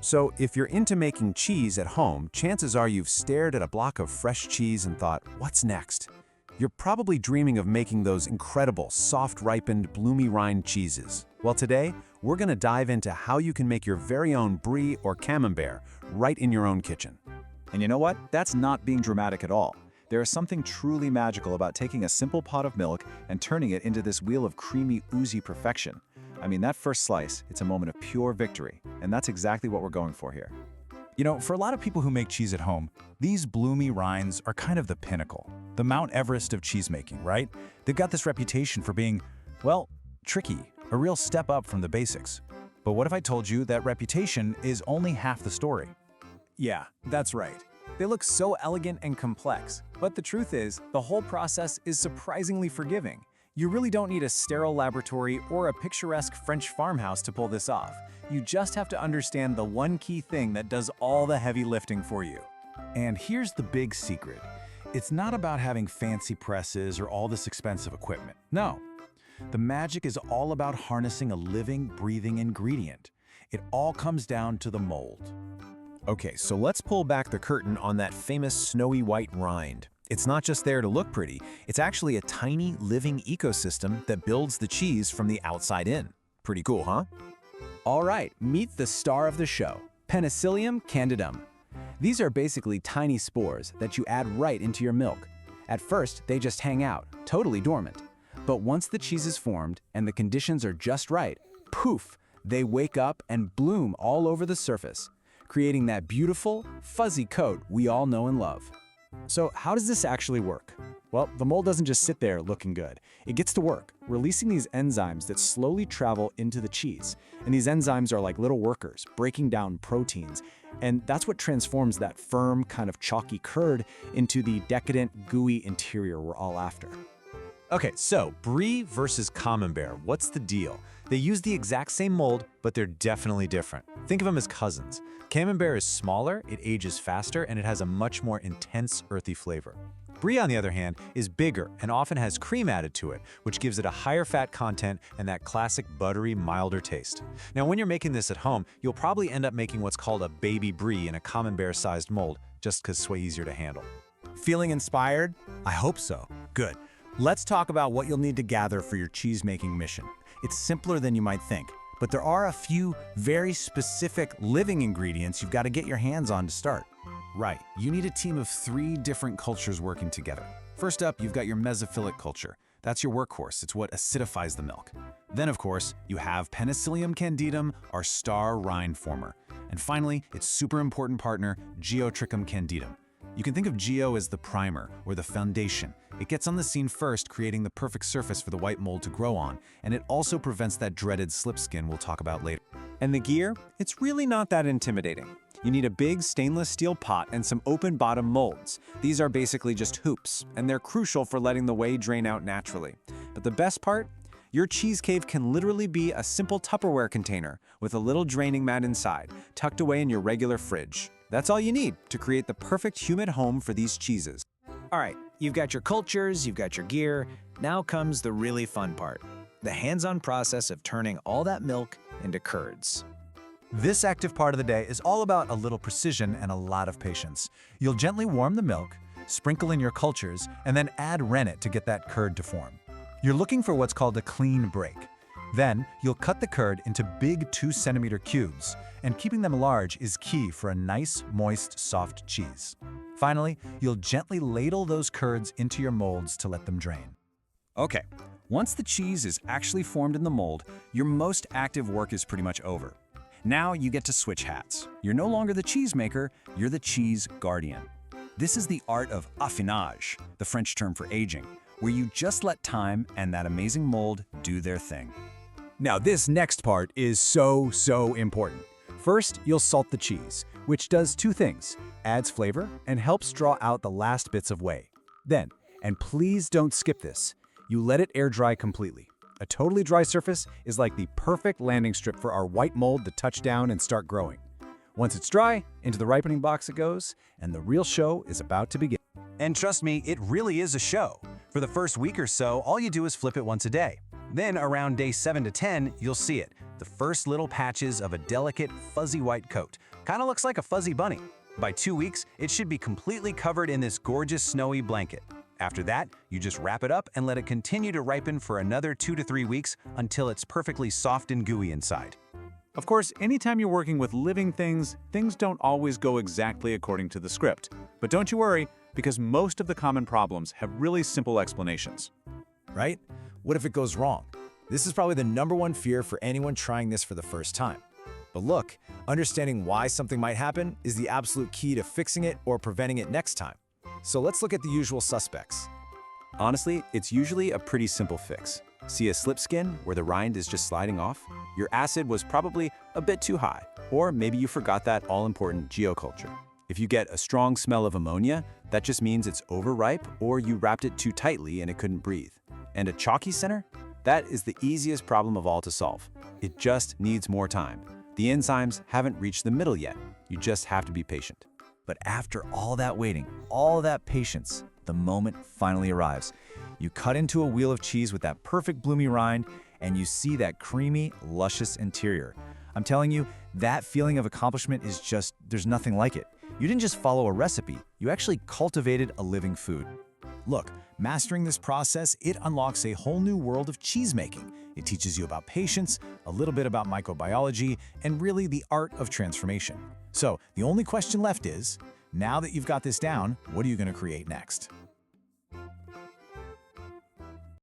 So if you're into making cheese at home, chances are you've stared at a block of fresh cheese and thought, what's next? You're probably dreaming of making those incredible, soft-ripened, bloomy rind cheeses. Well, today, we're going to dive into how you can make your very own Brie or Camembert right in your own kitchen. And you know what? That's not being dramatic at all. There is something truly magical about taking a simple pot of milk and turning it into this wheel of creamy, oozy perfection. I mean, that first slice, it's a moment of pure victory, and that's exactly what we're going for here. You know, for a lot of people who make cheese at home, these bloomy rinds are kind of the pinnacle, the Mount Everest of cheesemaking, right? They've got this reputation for being, well, tricky, a real step up from the basics. But what if I told you that reputation is only half the story? Yeah, that's right. They look so elegant and complex, but the truth is, the whole process is surprisingly forgiving. You really don't need a sterile laboratory or a picturesque French farmhouse to pull this off. You just have to understand the one key thing that does all the heavy lifting for you. And here's the big secret. It's not about having fancy presses or all this expensive equipment. No. The magic is all about harnessing a living, breathing ingredient. It all comes down to the mold. Okay, so let's pull back the curtain on that famous snowy white rind. It's not just there to look pretty, it's actually a tiny living ecosystem that builds the cheese from the outside in. Pretty cool, huh? All right, meet the star of the show, Penicillium Candidum. These are basically tiny spores that you add right into your milk. At first, they just hang out, totally dormant. But once the cheese is formed and the conditions are just right, poof, they wake up and bloom all over the surface, creating that beautiful, fuzzy coat we all know and love. So how does this actually work? Well, the mold doesn't just sit there looking good. It gets to work, releasing these enzymes that slowly travel into the cheese. And these enzymes are like little workers, breaking down proteins. And that's what transforms that firm, kind of chalky curd into the decadent, gooey interior we're all after. Okay, so Brie versus Camembert, what's the deal? They use the exact same mold, but they're definitely different. Think of them as cousins. Camembert is smaller, it ages faster, and it has a much more intense, earthy flavor. Brie, on the other hand, is bigger and often has cream added to it, which gives it a higher fat content and that classic buttery, milder taste. Now, when you're making this at home, you'll probably end up making what's called a baby Brie in a Camembert-sized mold, just because it's way easier to handle. Feeling inspired? I hope so. Good. Let's talk about what you'll need to gather for your cheese-making mission. It's simpler than you might think, but there are a few very specific living ingredients you've got to get your hands on to start. Right, you need a team of 3 different cultures working together. First up, you've got your mesophilic culture. That's your workhorse, it's what acidifies the milk. Then, of course, you have Penicillium Candidum, our star rind former. And finally, its super important partner, Geotrichum Candidum. You can think of Geo as the primer, or the foundation. It gets on the scene first, creating the perfect surface for the white mold to grow on, and it also prevents that dreaded slip skin we'll talk about later. And the gear? It's really not that intimidating. You need a big stainless steel pot and some open bottom molds. These are basically just hoops, and they're crucial for letting the whey drain out naturally. But the best part? Your cheese cave can literally be a simple Tupperware container with a little draining mat inside, tucked away in your regular fridge. That's all you need to create the perfect humid home for these cheeses. All right, you've got your cultures, you've got your gear. Now comes the really fun part, the hands-on process of turning all that milk into curds. This active part of the day is all about a little precision and a lot of patience. You'll gently warm the milk, sprinkle in your cultures, and then add rennet to get that curd to form. You're looking for what's called a clean break. Then, you'll cut the curd into big 2-centimeter cubes, and keeping them large is key for a nice, moist, soft cheese. Finally, you'll gently ladle those curds into your molds to let them drain. Okay, once the cheese is actually formed in the mold, your most active work is pretty much over. Now you get to switch hats. You're no longer the cheesemaker, you're the cheese guardian. This is the art of affinage, the French term for aging, where you just let time and that amazing mold do their thing. Now this next part is so important. First, you'll salt the cheese, which does 2 things, adds flavor and helps draw out the last bits of whey. Then, and please don't skip this, you let it air dry completely. A totally dry surface is like the perfect landing strip for our white mold to touch down and start growing. Once it's dry, into the ripening box it goes, and the real show is about to begin. And trust me, it really is a show. For the first week or so, all you do is flip it once a day. Then around day 7 to 10, you'll see it. the first little patches of a delicate, fuzzy white coat. Kind of looks like a fuzzy bunny. By 2 weeks, it should be completely covered in this gorgeous snowy blanket. After that, you just wrap it up and let it continue to ripen for another 2 to 3 weeks until it's perfectly soft and gooey inside. Of course, anytime you're working with living things, things don't always go exactly according to the script. But don't you worry, because most of the common problems have really simple explanations. Right? What if it goes wrong? This is probably the #1 fear for anyone trying this for the first time. But look, understanding why something might happen is the absolute key to fixing it or preventing it next time. So let's look at the usual suspects. Honestly, it's usually a pretty simple fix. See a slip skin where the rind is just sliding off? Your acid was probably a bit too high, or maybe you forgot that all-important geoculture. If you get a strong smell of ammonia, that just means it's overripe or you wrapped it too tightly and it couldn't breathe. And a chalky center? That is the easiest problem of all to solve. It just needs more time. The enzymes haven't reached the middle yet. You just have to be patient. But after all that waiting, all that patience, the moment finally arrives. You cut into a wheel of cheese with that perfect bloomy rind, and you see that creamy, luscious interior. I'm telling you, that feeling of accomplishment is just, there's nothing like it. You didn't just follow a recipe, you actually cultivated a living food. Look, mastering this process, it unlocks a whole new world of cheese making. It teaches you about patience, a little bit about microbiology, and really the art of transformation. So the only question left is, now that you've got this down, what are you going to create next?